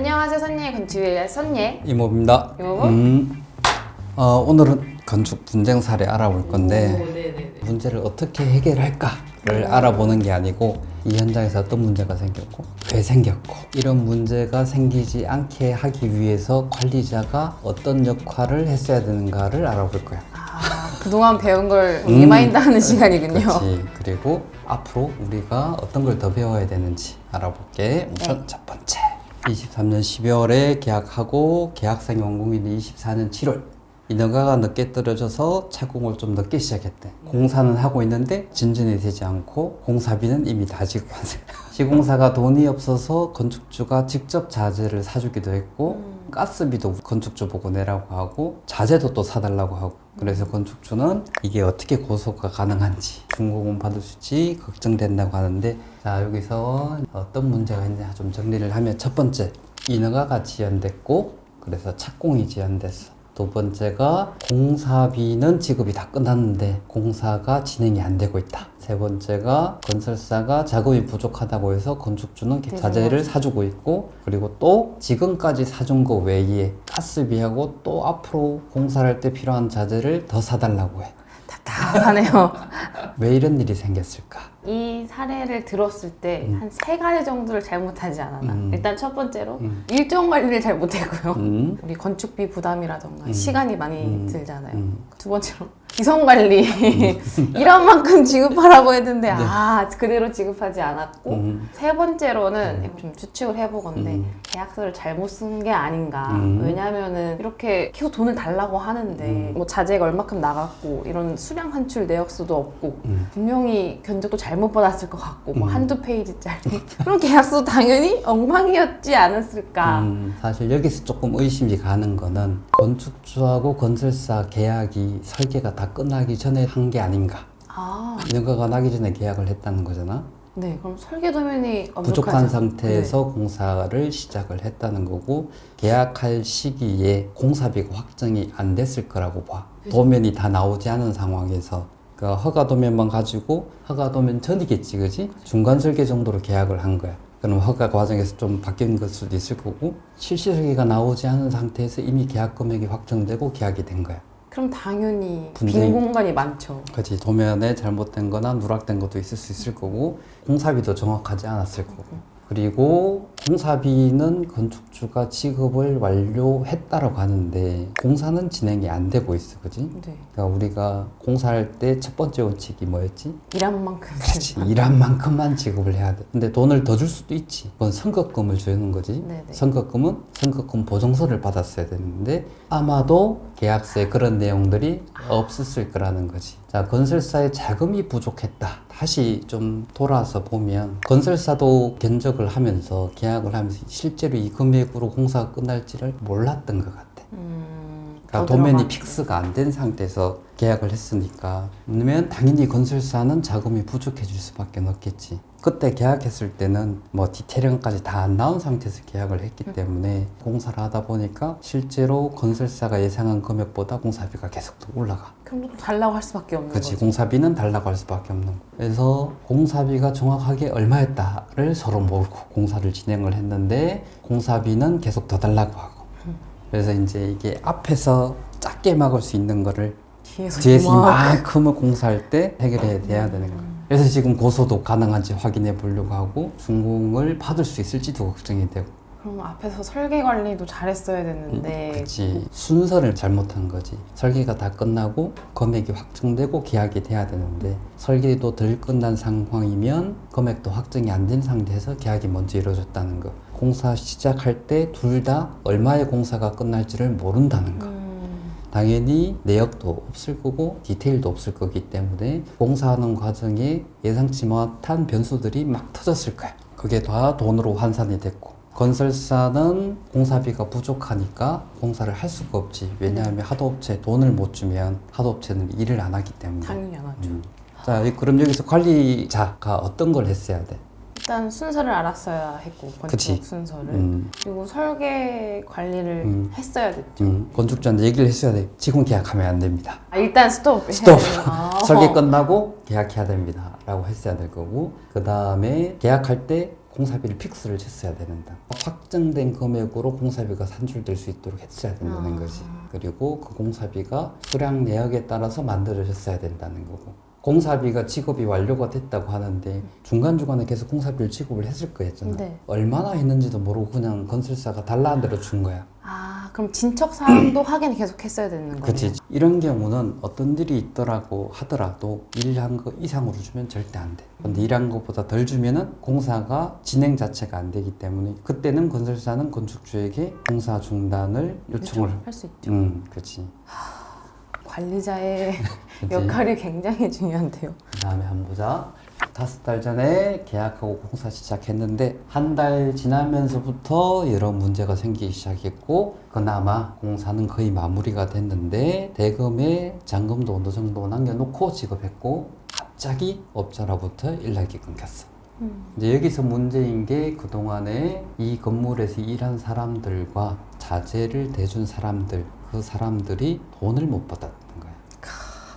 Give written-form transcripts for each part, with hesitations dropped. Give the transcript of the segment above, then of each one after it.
안녕하세요, 선예 건축의 선예 이모입니다. 이모부? 오늘은 건축 분쟁 사례 알아볼 건데 네네네. 문제를 어떻게 해결할까를 알아보는 게 아니고 이 현장에서 어떤 문제가 생겼고 왜 생겼고 이런 문제가 생기지 않게 하기 위해서 관리자가 어떤 역할을 했어야 되는가를 알아볼 거야. 그동안 배운 걸 리마인드 하는 시간이군요. 그렇지. 그리고 앞으로 우리가 어떤 걸 더 배워야 되는지 알아볼게. 우선 첫 번째 23년 12월에 계약하고 계약상이 완공일이 24년 7월 인허가가 늦게 떨어져서 착공을 좀 늦게 시작했대. 공사는 하고 있는데 진전이 되지 않고 공사비는 이미 다 지급한 상태. 시공사가 돈이 없어서 건축주가 직접 자재를 사주기도 했고 가스비도 건축주 보고 내라고 하고 자재도 또 사달라고 하고 그래서 건축주는 이게 어떻게 고소가 가능한지 중고금 받을 수 있지 걱정된다고 하는데 자 여기서 어떤 문제가 있냐 좀 정리를 하면 첫 번째 인허가가 지연됐고 그래서 착공이 지연됐어. 두 번째가 공사비는 지급이 다 끝났는데 공사가 진행이 안 되고 있다. 세 번째가 건설사가 작업이 부족하다고 해서 건축주는 자재를 사주고 있고 그리고 또 지금까지 사준 거 외에 가스비하고 또 앞으로 공사를 할 때 필요한 자재를 더 사달라고 해. 답답하네요. 왜 이런 일이 생겼을까? 이 사례를 들었을 때 한 세 가지 정도를 잘못하지 않았나. 일단 첫 번째로 일정 관리를 잘 못했고요. 우리 건축비 부담이라던가 시간이 많이 들잖아요. 두 번째로 기성 관리 이런 만큼 지급하라고 했는데 그대로 지급하지 않았고 세 번째로는 좀 추측을 해보건데 계약서를 잘못 쓴 게 아닌가. 왜냐면은 이렇게 계속 돈을 달라고 하는데 뭐 자재가 얼마큼 나갔고 이런 수량 산출 내역서도 없고 분명히 견적도 잘못 받았을 것 같고 뭐 한두 페이지짜리 그런 계약서도 당연히 엉망이었지 않았을까. 사실 여기서 조금 의심이 가는 거는 건축주하고 건설사 계약이 설계가 다 끝나기 전에 한 게 아닌가. 인허가가 나기 전에 계약을 했다는 거잖아. 네, 그럼 설계 도면이 부족한 상태에서 공사를 시작을 했다는 거고 계약할 시기에 공사비가 확정이 안 됐을 거라고 봐. 도면이 다 나오지 않은 상황에서 그러니까 허가 도면만 가지고 허가 도면 전이겠지, 그지? 중간 설계 정도로 계약을 한 거야. 그럼 허가 과정에서 좀 바뀐 걸 수도 있을 거고 실시 설계가 나오지 않은 상태에서 이미 계약 금액이 확정되고 계약이 된 거야. 그럼 당연히 분쟁이- 빈 공간이 많죠. 그렇지. 도면에 잘못된 거나 누락된 것도 있을 수 있을 거고 공사비도 정확하지 않았을 거고 그리고 공사비는 건축주가 지급을 완료했다라고 하는데 공사는 진행이 안 되고 있어, 그지? 네. 그러니까 우리가 공사할 때 첫 번째 원칙이 뭐였지? 일한 만큼. 그렇지. 일한 만큼만 지급을 해야 돼. 근데 돈을 더 줄 수도 있지. 그건 선급금을 주는 거지. 네네. 선급금은 선급금 보증서를 받았어야 되는데 아마도 계약서에 그런 내용들이 없었을 거라는 거지. 자, 건설사의 자금이 부족했다. 다시 좀 돌아서 보면 건설사도 견적을 하면서 계약을 하면서 실제로 이 금액으로 공사가 끝날지를 몰랐던 것 같아. 그러니까 도면이 픽스가 안 된 상태에서 계약을 했으니까 그러면 당연히 건설사는 자금이 부족해질 수밖에 없겠지. 그때 계약했을 때는 뭐 디테일형까지 다 안 나온 상태에서 계약을 했기 때문에 공사를 하다 보니까 실제로 건설사가 예상한 금액보다 공사비가 계속 더 올라가. 그럼 또 달라고 할 수밖에 없는 그렇지. 거죠. 공사비는 달라고 할 수밖에 없는 거. 그래서 공사비가 정확하게 얼마였다를 서로 모르고 공사를 진행을 했는데 공사비는 계속 더 달라고 하고 그래서 이제 이게 앞에서 작게 막을 수 있는 거를 뒤에서 이만큼을 공사할 때 해결해야 되는 거예요. 그래서 지금 고소도 가능한지 확인해 보려고 하고 준공을 받을 수 있을지도 걱정이 되고. 그럼 앞에서 설계 관리도 잘했어야 됐는데. 그치. 순서를 잘못한 거지. 설계가 다 끝나고 금액이 확정되고 계약이 돼야 되는데 설계도 덜 끝난 상황이면 금액도 확정이 안 된 상태에서 계약이 먼저 이루어졌다는 거. 공사 시작할 때 둘 다 얼마의 공사가 끝날지를 모른다는 거. 당연히 내역도 없을 거고 디테일도 없을 거기 때문에 공사하는 과정에 예상치 못한 변수들이 막 터졌을 거야. 그게 다 돈으로 환산이 됐고 건설사는 공사비가 부족하니까 공사를 할 수가 없지. 왜냐하면 하도업체에 돈을 못 주면 하도업체는 일을 안 하기 때문에. 당연히 안 하죠. 자, 그럼 여기서 관리자가 어떤 걸 했어야 돼? 일단 순서를 알았어야 했고 건축 그치. 순서를 그리고 설계 관리를 했어야 됐죠. 건축주한테 얘기를 했어야 돼. 지금 계약하면 안 됩니다. 일단 스톱. 스톱. 설계 끝나고 계약해야 됩니다. 라고 했어야 될 거고 그 다음에 계약할 때 공사비를 픽스를 쳤어야 된다. 확정된 금액으로 공사비가 산출될 수 있도록 했어야 된다는 거지. 그리고 그 공사비가 수량 내역에 따라서 만들어졌어야 된다는 거고. 공사비가 지급이 완료가 됐다고 하는데 중간중간에 계속 공사비를 지급을 했을 거였잖아. 네. 얼마나 했는지도 모르고 그냥 건설사가 달라는 대로 준 거야. 그럼 진척 사항도 확인을 계속 했어야 되는 거예요? 그치. 이런 경우는 어떤 일이 있더라고 하더라도 일한 거 이상으로 주면 절대 안 돼. 근데 일한 것보다 덜 주면은 공사가 진행 자체가 안 되기 때문에 그때는 건설사는 건축주에게 공사 중단을 요청을 할 수 있죠. 그렇지. 관리자의 그치? 역할이 굉장히 중요한데요. 그 다음에 한번 보자. 5달 전에 계약하고 공사 시작했는데 한 달 지나면서부터 여러 문제가 생기기 시작했고 그나마 공사는 거의 마무리가 됐는데 대금에 잔금도 어느 정도 남겨놓고 지급했고 갑자기 업자로부터 연락이 끊겼어. 이제 여기서 문제인 게 그동안에 이 건물에서 일한 사람들과 자재를 대준 사람들, 그 사람들이 돈을 못 받았던 거야.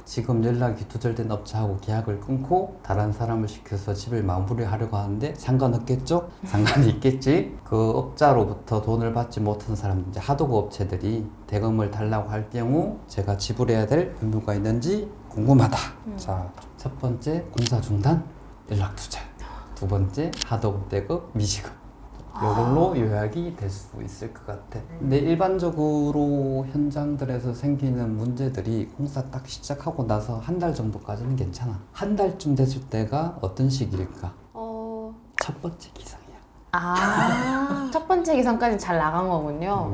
지금 연락이 두절된 업체하고 계약을 끊고 다른 사람을 시켜서 집을 마무리하려고 하는데 상관없겠죠? 상관이 있겠지? 그 업자로부터 돈을 받지 못한 사람, 이제 하도급 업체들이 대금을 달라고 할 경우 제가 지불해야 될 의무가 있는지 궁금하다. 자, 첫 번째 공사 중단, 연락 두절. 두 번째 하도급 대금 미지급. 이걸로 요약이 될 수 있을 것 같아. 근데 일반적으로 현장들에서 생기는 문제들이 공사 딱 시작하고 나서 한 달 정도까지는 괜찮아. 한 달쯤 됐을 때가 어떤 시기일까? 첫 번째 기상이야. 첫 번째 기상까지 잘 나간 거군요.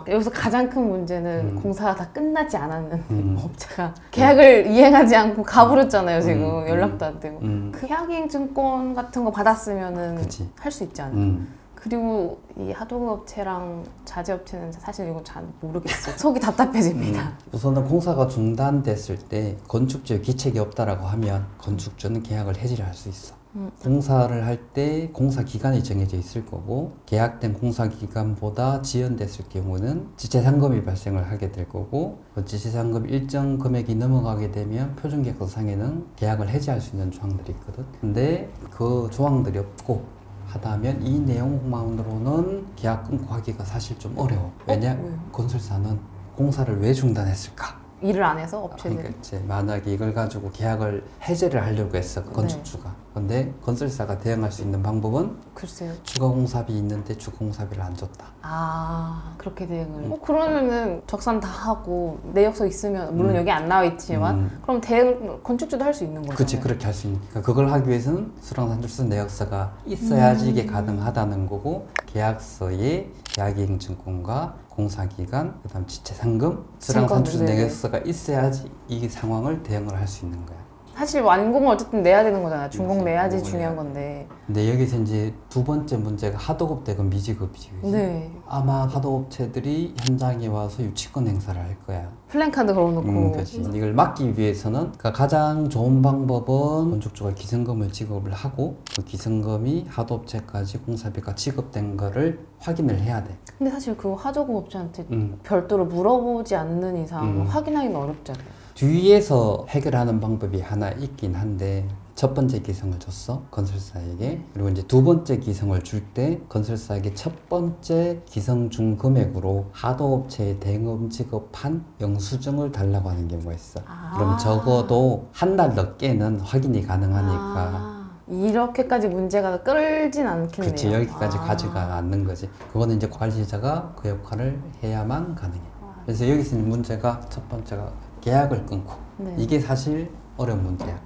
여기서 가장 큰 문제는 공사가 다 끝나지 않았는 업체가 계약을 이행하지 않고 가버렸잖아요. 지금 연락도 안 되고. 그 계약이행 증권 같은 거 받았으면은 할 수 있지 않을까? 그리고 이 하도급 업체랑 자재 업체는 사실 이거 잘 모르겠어요. 속이 답답해집니다. 우선은 공사가 중단됐을 때 건축주에 기책이 없다라고 하면 건축주는 계약을 해지를 할 수 있어. 공사를 할 때 공사 기간이 정해져 있을 거고 계약된 공사 기간보다 지연됐을 경우는 지체상금이 발생을 하게 될 거고 그 지체상금 일정 금액이 넘어가게 되면 표준계약서상에는 계약을 해지할 수 있는 조항들이 있거든. 근데 그 조항들이 없고 하다면 이 내용만으로는 계약 끊고 하기가 사실 좀 어려워. 왜냐? 건설사는 공사를 왜 중단했을까? 일을 안 해서 업체들이? 그러니까 이제 만약에 이걸 가지고 계약을 해제를 하려고 했어, 건축주가. 근데 건설사가 대응할 수 있는 방법은 글쎄요. 추가 공사비 있는데 추가 공사비를 안 줬다. 그렇게 대응을. 그러면은 적산 다 하고 내역서 있으면 물론 여기 안 나와 있지만 그럼 대응 건축주도 할 수 있는 거잖아요. 그렇지, 그렇게 할 수 있는. 그러니까 그걸 하기 위해서는 수량산출서 내역서가 있어야지 이게 가능하다는 거고 계약서에 계약이행증권과 공사기간, 그다음 지체상금, 수량산출서 내역서가 있어야지 이 상황을 대응을 할 수 있는 거야. 사실 완공을 어쨌든 내야 되는 거잖아요. 준공 내야지 중요한 건데. 근데 여기서 이제 두 번째 문제가 하도급 대금 미지급이지. 그치? 네. 아마 하도업체들이 현장에 와서 유치권 행사를 할 거야. 플랜카드 걸어놓고. 그렇지. 이걸 막기 위해서는 그러니까 가장 좋은 방법은 건축주가 기성금을 지급을 하고 그 기성금이 하도업체까지 공사비가 지급된 거를 확인을 해야 돼. 근데 사실 그 하도급 업체한테 별도로 물어보지 않는 이상 확인하기는 어렵잖아요. 뒤에서 해결하는 방법이 하나 있긴 한데 첫 번째 기성을 줬어, 건설사에게. 그리고 이제 두 번째 기성을 줄 때 건설사에게 첫 번째 기성 중 금액으로 하도업체에 대금 지급한 영수증을 달라고 하는 경우가 있어. 그럼 적어도 한 달 늦게는 확인이 가능하니까. 이렇게까지 문제가 끌진 않겠네요. 그렇지, 여기까지 가지가 않는 거지. 그거는 이제 관리자가 그 역할을 해야만 가능해. 그래서 여기서 문제가 첫 번째가 계약을 끊고. 이게 사실 어려운 문제야.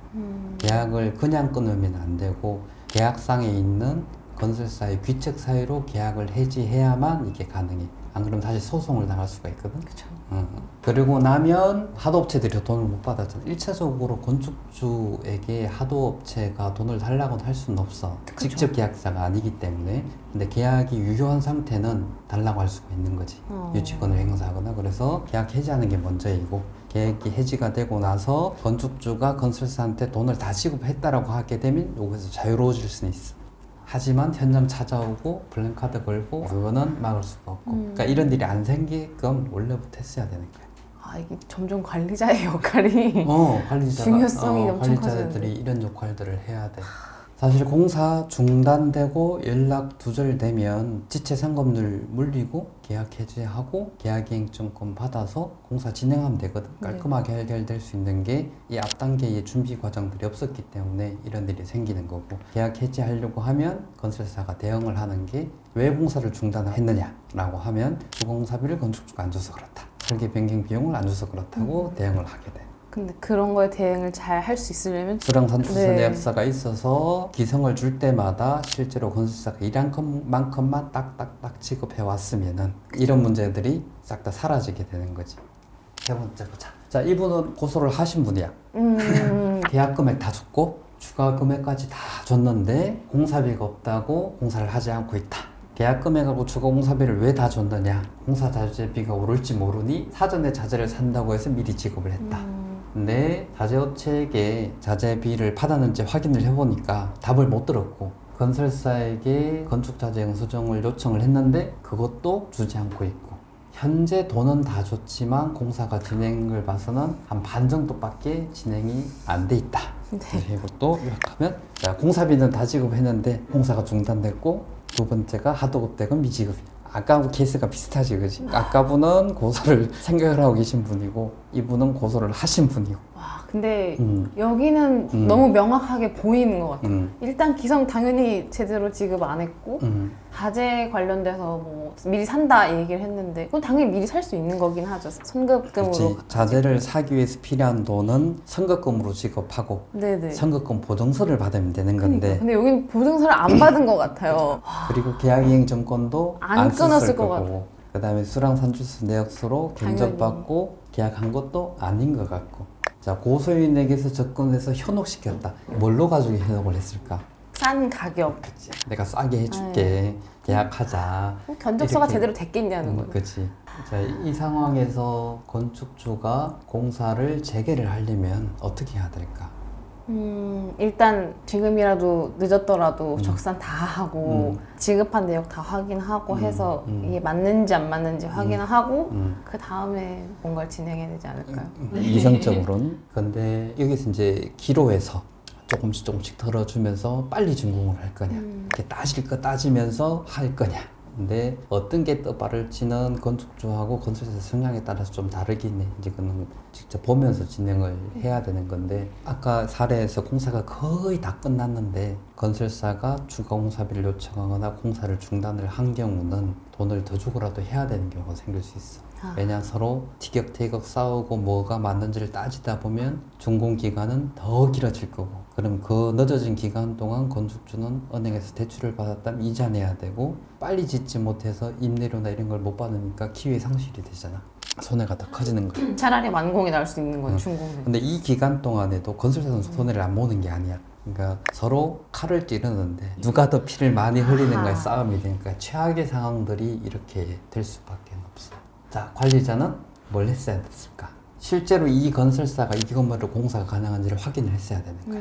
계약을 그냥 끊으면 안 되고 계약상에 있는 건설사의 귀책 사유로 계약을 해지해야만 이게 가능해. 안 그러면 다시 소송을 당할 수가 있거든. 그렇죠. 그리고 나면 하도업체들이 돈을 못 받았잖아. 1차적으로 건축주에게 하도업체가 돈을 달라고는 할 수는 없어. 그쵸. 직접 계약자가 아니기 때문에. 근데 계약이 유효한 상태는 달라고 할 수가 있는 거지. 유치권을 행사하거나. 그래서 계약 해지하는 게 먼저이고 계약이 해지가 되고 나서 건축주가 건설사한테 돈을 다 지급했다라고 하게 되면 여기서 자유로워질 수는 있어. 하지만 현장 찾아오고 블랙카드 걸고 그거는 막을 수가 없고. 그러니까 이런 일이 안 생기게끔 원래부터 했어야 되는 거야. 이게 점점 관리자의 역할이 관리자가, 중요성이 엄청 관리자들이 커지는데. 이런 역할들을 해야 돼. 사실 공사 중단되고 연락 두절되면 지체 상금을 물리고 계약 해지하고 계약이행증권 받아서 공사 진행하면 되거든. 깔끔하게 해결될 수 있는 게 이 앞 단계의 준비 과정들이 없었기 때문에 이런 일이 생기는 거고, 계약 해지하려고 하면 건설사가 대응을 하는 게 왜 공사를 중단했느냐라고 하면 주공사비를 건축주가 안 줘서 그렇다, 설계 변경 비용을 안 줘서 그렇다고 대응을 하게 돼. 근데 그런 거에 대응을 잘 할 수 있으려면 수량산출서 내역서가 있어서 기성을 줄 때마다 실제로 건설사가 일한 것만큼만 딱딱딱 지급해 왔으면은 이런 문제들이 싹 다 사라지게 되는 거지. 세 번째 보자. 자, 이분은 고소를 하신 분이야. 계약 금액 다 줬고 추가 금액까지 다 줬는데 공사비가 없다고 공사를 하지 않고 있다. 계약 금액하고 추가 공사비를 왜 다 줬느냐? 공사 자재비가 오를지 모르니 사전에 자재를 산다고 해서 미리 지급을 했다. 근데 자재업체에게 자재비를 받았는지 확인을 해보니까 답을 못 들었고, 건설사에게 건축자재 영수증을 요청을 했는데 그것도 주지 않고 있고, 현재 돈은 다 줬지만 공사가 진행을 봐서는 한 반 정도밖에 진행이 안 돼 있다. 그리고 또 요약하면, 자, 공사비는 다 지급했는데 공사가 중단됐고, 두 번째가 하도급대금 미지급이야. 아까 케이스가 비슷하지, 그지? 아까 분은 고소를 생각을 하고 계신 분이고, 이분은 고소를 하신 분이고. 와, 근데 여기는 너무 명확하게 보이는 것 같아요. 일단 기성 당연히 제대로 지급 안 했고, 자재 관련돼서 뭐 미리 산다 얘기를 했는데, 그건 당연히 미리 살 수 있는 거긴 하죠. 선급금으로. 그치. 자재를 사기 위해서 필요한 돈은 선급금으로 지급하고, 네네. 선급금 보증서를 받으면 되는 건데, 근데 여기는 보증서를 안 받은 것 같아요. 그리고 계약이행증권도 안 안 끊었을 썼을 것 거고, 그 다음에 수량산출서 내역서로 견적받고 계약한 것도 아닌 것 같고. 자, 고소인에게서 접근해서 현혹시켰다. 뭘로 가지고 현혹을 했을까? 싼 가격. 그치. 내가 싸게 해줄게. 계약하자. 견적서가 이렇게. 제대로 됐겠냐는 거예요. 그치. 자, 이 상황에서 건축주가 공사를 재개를 하려면 어떻게 해야 될까? 일단 지금이라도 늦었더라도 적산 다 하고 지급한 내역 다 확인하고 해서 이게 맞는지 안 맞는지 확인하고 그 다음에 뭔가를 진행해야 되지 않을까요? 이성적으로는. 근데 여기서 이제 기로에서 조금씩 덜어주면서 빨리 준공을 할 거냐, 이렇게 따질 거 따지면서 할 거냐. 근데 어떤 게 더 빠를지는 건축주하고 건설사 성향에 따라서 좀 다르긴 해. 이제 그는 직접 보면서 진행을 해야 되는 건데, 아까 사례에서 공사가 거의 다 끝났는데 건설사가 추가 공사비를 요청하거나 공사를 중단을 한 경우는 돈을 더 주고라도 해야 되는 경우가 생길 수 있어. 왜냐, 서로 티격태격 싸우고 뭐가 맞는지를 따지다 보면 준공 기간은 더 길어질 거고, 그럼 그 늦어진 기간 동안 건축주는 은행에서 대출을 받았다면 이자 내야 되고, 빨리 짓지 못해서 임대료나 이런 걸 못 받으니까 기회 상실이 되잖아. 손해가 더 커지는 거야. 차라리 완공이 나올 수 있는 거예요, 준공은. 근데 이 기간 동안에도 건설사는 손해를 안 보는 게 아니야. 그러니까 서로 칼을 찌르는데 누가 더 피를 많이 흘리는가의 싸움이 되니까 최악의 상황들이 이렇게 될 수밖에 없어. 자, 관리자는 뭘 했어야 됐을까? 실제로 이 건설사가 이 건물로 공사가 가능한지를 확인을 했어야 되는 거야.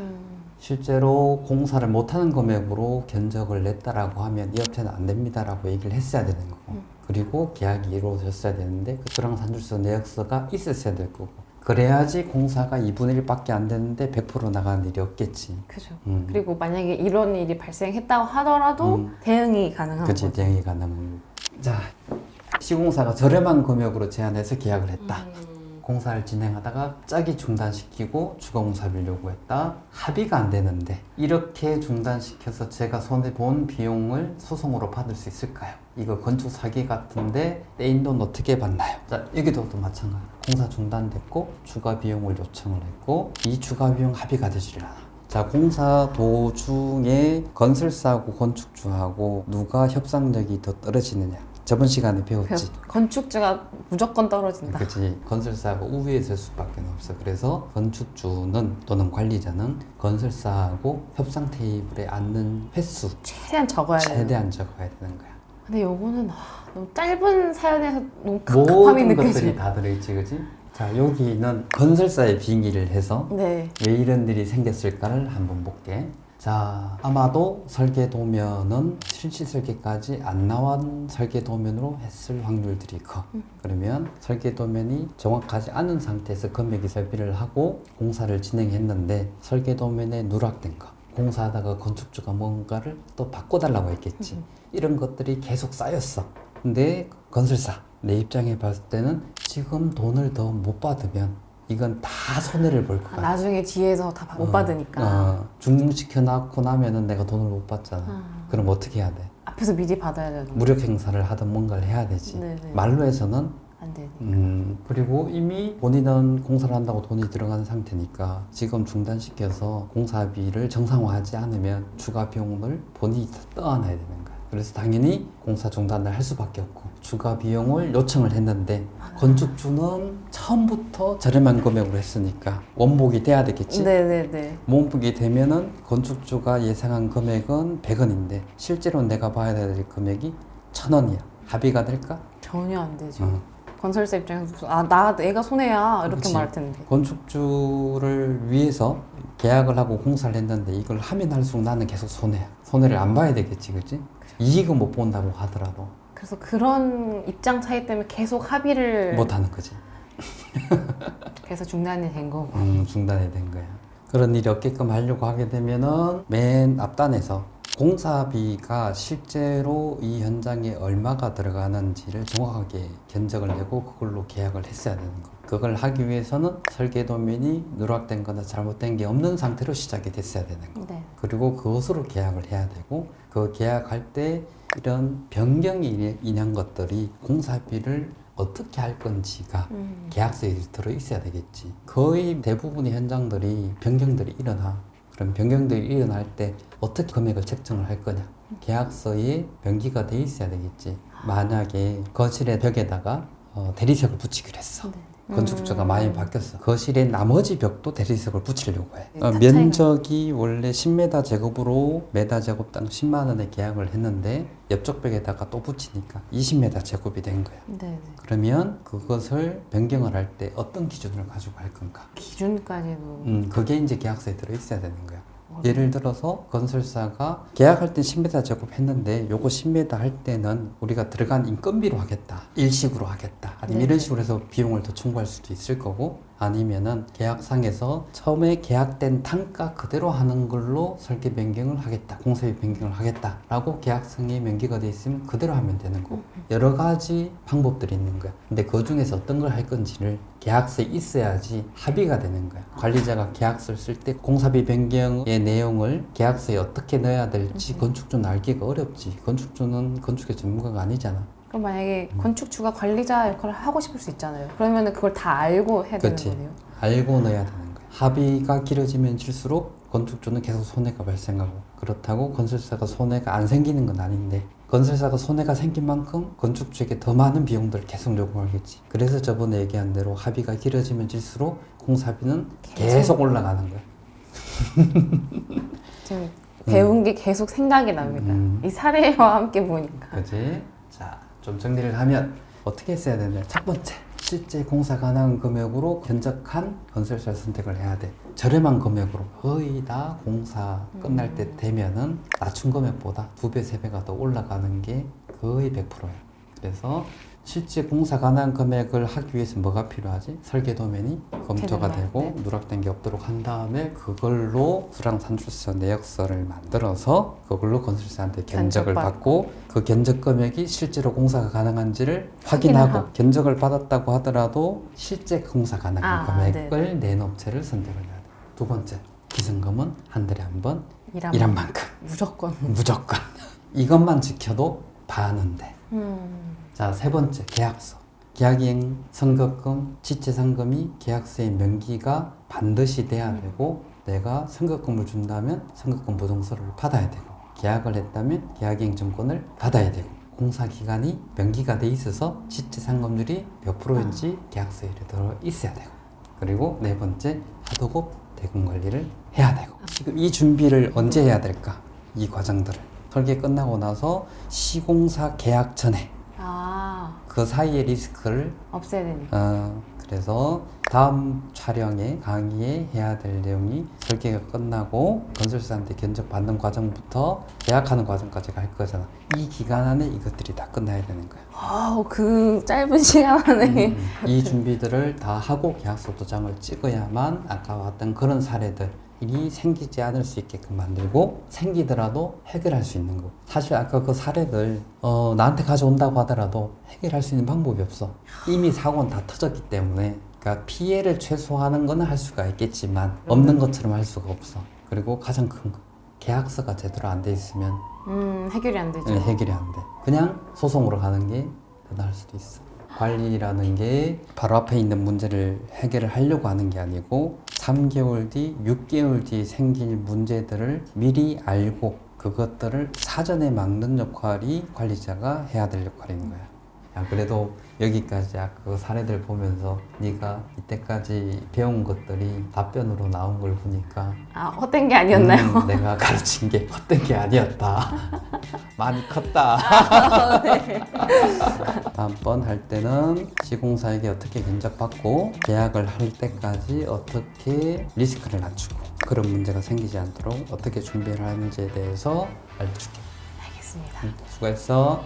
실제로 공사를 못하는 금액으로 견적을 냈다라고 하면 이 업체는 안 됩니다라고 얘기를 했어야 되는 거고, 그리고 계약이 이루어졌어야 되는데 그 수량산출서 내역서가 있었어야 될 거고, 그래야지 공사가 2분의 1밖에 안 되는데 100% 나가는 일이 없겠지. 그죠. 그리고 만약에 이런 일이 발생했다고 하더라도 대응이 가능한 그치, 거죠. 대응이 가능한. 자, 시공사가 저렴한 금액으로 제안해서 계약을 했다. 공사를 진행하다가 갑자기 중단시키고 추가 공사비를 요구했다. 합의가 안 되는데 이렇게 중단시켜서 제가 손해본 비용을 소송으로 받을 수 있을까요? 이거 건축 사기 같은데 떼인 돈 어떻게 받나요? 자, 여기도 또 마찬가지. 공사 중단됐고 추가 비용을 요청을 했고 이 추가 비용 합의가 되질 않아. 자, 공사 도중에 건설사하고 건축주하고 누가 협상력이 더 떨어지느냐. 저번 시간에 배웠지. 건축주가 무조건 떨어진다. 그치. 건설사가 우위에 설 수밖에 없어. 그래서 건축주는 또는 관리자는 건설사하고 협상 테이블에 앉는 횟수 최대한 적어야 돼요. 최대한 적어야 되는 거야. 근데 요거는 너무 짧은 사연에서 너무 갑갑함이 모든 것들이 느껴져요. 다 들어있지, 그치? 자, 여기는 건설사의 빙의를 해서 네. 왜 이런 일이 생겼을까를 한번 볼게. 자, 아마도 설계도면은 실시 설계까지 안 나온 설계도면으로 했을 확률들이 커. 그러면 설계도면이 정확하지 않은 상태에서 금액이 설비를 하고 공사를 진행했는데 설계도면에 누락된 거. 공사하다가 건축주가 뭔가를 또 바꿔달라고 했겠지. 이런 것들이 계속 쌓였어. 근데 건설사 내 입장에 봤을 때는 지금 돈을 더 못 받으면 이건 다 손해를 볼 거야. 나중에 뒤에서 다 못 받으니까. 중증시켜 놓고 나면은 내가 돈을 못 받잖아. 그럼 어떻게 해야 돼? 앞에서 미리 받아야 되는 거. 무력 행사를 하든 뭔가를 해야 되지. 네네. 말로 해서는 안 돼. 그리고 이미 본인은 공사를 한다고 돈이 들어가는 상태니까 지금 중단시켜서 공사비를 정상화하지 않으면 추가 비용을 본인이 다 떠안아야 되는 거야. 그래서 당연히 공사 중단을 할 수밖에 없고 추가 비용을 요청을 했는데 건축주는 처음부터 저렴한 금액으로 했으니까 원복이 돼야 되겠지. 네네네. 원복이 되면은 건축주가 예상한 금액은 100원인데 실제로 내가 봐야 될 금액이 1000원이야. 합의가 될까? 전혀 안 되죠. 건설사 입장에서 내가 손해야 이렇게 그치. 말할 텐데. 건축주를 위해서 계약을 하고 공사를 했는데 이걸 하면 할수록 나는 계속 손해야. 손해를 안 봐야 되겠지, 그치? 이익은 못 본다고 하더라도 그래서 그런 입장 차이 때문에 계속 합의를 못 하는 거지. 그래서 중단이 된 거고. 중단이 된 거야. 그런 일이 없게끔 하려고 하게 되면은 맨 앞단에서 공사비가 실제로 이 현장에 얼마가 들어가는지를 정확하게 견적을 내고 그걸로 계약을 했어야 되는 거. 그걸 하기 위해서는 설계도면이 누락된 거나 잘못된 게 없는 상태로 시작이 됐어야 되는 거. 네. 그리고 그것으로 계약을 해야 되고 그 계약할 때 이런 변경이 인한 것들이 공사비를 어떻게 할 건지가 계약서에 들어 있어야 되겠지. 거의 대부분의 현장들이 변경들이 일어나. 그럼 변경들이 일어날 때 어떻게 금액을 책정을 할 거냐? 계약서에 명기가 돼 있어야 되겠지. 만약에 거실의 벽에다가 대리석을 붙이기로 했어. 네. 건축주가 많이 바뀌었어. 거실의 나머지 벽도 대리석을 붙이려고 해. 다 면적이 원래 10m 제곱으로 메다 제곱당 10만 원에 계약을 했는데 옆쪽 벽에다가 또 붙이니까 20m 제곱이 된 거야. 네. 그러면 그것을 변경을 할 때 어떤 기준을 가지고 할 건가? 기준까지도. 그게 이제 계약서에 들어 있어야 되는 거야. 예를 들어서 건설사가 계약할 때 10m 제곱 했는데 요거 10m 할 때는 우리가 들어간 인건비로 하겠다, 일식으로 하겠다, 아니면 네. 이런 식으로 해서 비용을 더 청구할 수도 있을 거고, 아니면은 계약상에서 처음에 계약된 단가 그대로 하는 걸로 설계 변경을 하겠다, 공사비 변경을 하겠다라고 계약상에 명기가 돼 있으면 그대로 하면 되는 거고, 여러 가지 방법들이 있는 거야. 근데 그 중에서 어떤 걸 할 건지를 계약서에 있어야지 합의가 되는 거야. 관리자가 계약서를 쓸 때 공사비 변경의 내용을 계약서에 어떻게 넣어야 될지 건축주는 알기가 어렵지. 건축주는 건축의 전문가가 아니잖아. 그럼 만약에 건축주가 관리자 역할을 하고 싶을 수 있잖아요. 그러면 그걸 다 알고 해야 되는 그치. 거네요. 알고 넣어야 되는 거야. 합의가 길어지면 질수록 건축주는 계속 손해가 발생하고, 그렇다고 건설사가 손해가 안 생기는 건 아닌데 건설사가 손해가 생긴 만큼 건축주에게 더 많은 비용들을 계속 요구하겠지. 그래서 저번에 얘기한 대로 합의가 길어지면 질수록 공사비는 계속 올라가는 거야. 지금 배운 게 계속 생각이 납니다. 이 사례와 함께 보니까. 그치? 자, 좀 정리를 하면 어떻게 했어야 되냐. 첫 번째, 실제 공사 가능한 금액으로 견적한 건설사를 선택을 해야 돼. 저렴한 금액으로 거의 다 공사 끝날 때 되면은 낮춘 금액보다 2배, 3배가 더 올라가는 게 거의 100%야. 그래서 실제 공사 가능한 금액을 하기 위해서 뭐가 필요하지? 설계도면이 검토가 되는 되고 네. 누락된 게 없도록 한 다음에 그걸로 수량산출서 내역서를 만들어서 그걸로 건설사한테 견적을 받고 그 견적 금액이 실제로 공사가 가능한지를 확인하고 견적을 받았다고 하더라도 실제 공사 가능한 금액을 낸 업체를 선택을 해야 돼. 두 번째, 기승금은 한 달에 한 번 일한 만큼 무조건. 무조건 이것만 지켜도 반은 돼. 자, 세 번째, 계약서. 계약이행 선급금, 지체상금이 계약서의 명기가 반드시 돼야 되고, 내가 선급금을 준다면 선급금 보증서를 받아야 되고, 계약을 했다면 계약이행 증권을 받아야 되고, 공사 기간이 명기가 돼 있어서 지체상금률이 몇 프로인지 계약서에 들어 있어야 되고, 그리고 네 번째, 하도급 대금 관리를 해야 되고. 지금 이 준비를 언제 해야 될까? 이 과정들을 설계 끝나고 나서 시공사 계약 전에 그 사이의 리스크를 없애야 되니까. 그래서 다음 촬영에 강의에 해야 될 내용이 설계가 끝나고 건설사한테 견적 받는 과정부터 계약하는 과정까지 갈 거잖아. 이 기간 안에 이것들이 다 끝나야 되는 거야. 와우, 그 짧은 시간 안에. 이 준비들을 다 하고 계약서 도장을 찍어야만 아까 왔던 그런 사례들, 일이 생기지 않을 수 있게끔 만들고 생기더라도 해결할 수 있는 거. 사실 아까 그 사례들 나한테 가져온다고 하더라도 해결할 수 있는 방법이 없어. 이미 사고는 다 터졌기 때문에. 그러니까 피해를 최소화하는 거는 할 수가 있겠지만 없는 것처럼 할 수가 없어. 그리고 가장 큰 거, 계약서가 제대로 안 돼 있으면 해결이 안 되죠. 네, 해결이 안 돼. 그냥 소송으로 가는 게 더 나을 수도 있어. 관리라는 게 바로 앞에 있는 문제를 해결을 하려고 하는 게 아니고 3개월 뒤, 6개월 뒤 생길 문제들을 미리 알고 그것들을 사전에 막는 역할이 관리자가 해야 될 역할인 거야. 야, 그래도 여기까지 아까 그 사례들 보면서 네가 이때까지 배운 것들이 답변으로 나온 걸 보니까 헛된 게 아니었나요? 내가 가르친 게 헛된 게 아니었다. 많이 컸다. 네. 다음번 할 때는 시공사에게 어떻게 견적받고 계약을 할 때까지 어떻게 리스크를 낮추고 그런 문제가 생기지 않도록 어떻게 준비를 하는지에 대해서 알려줄게. 알겠습니다. 수고했어.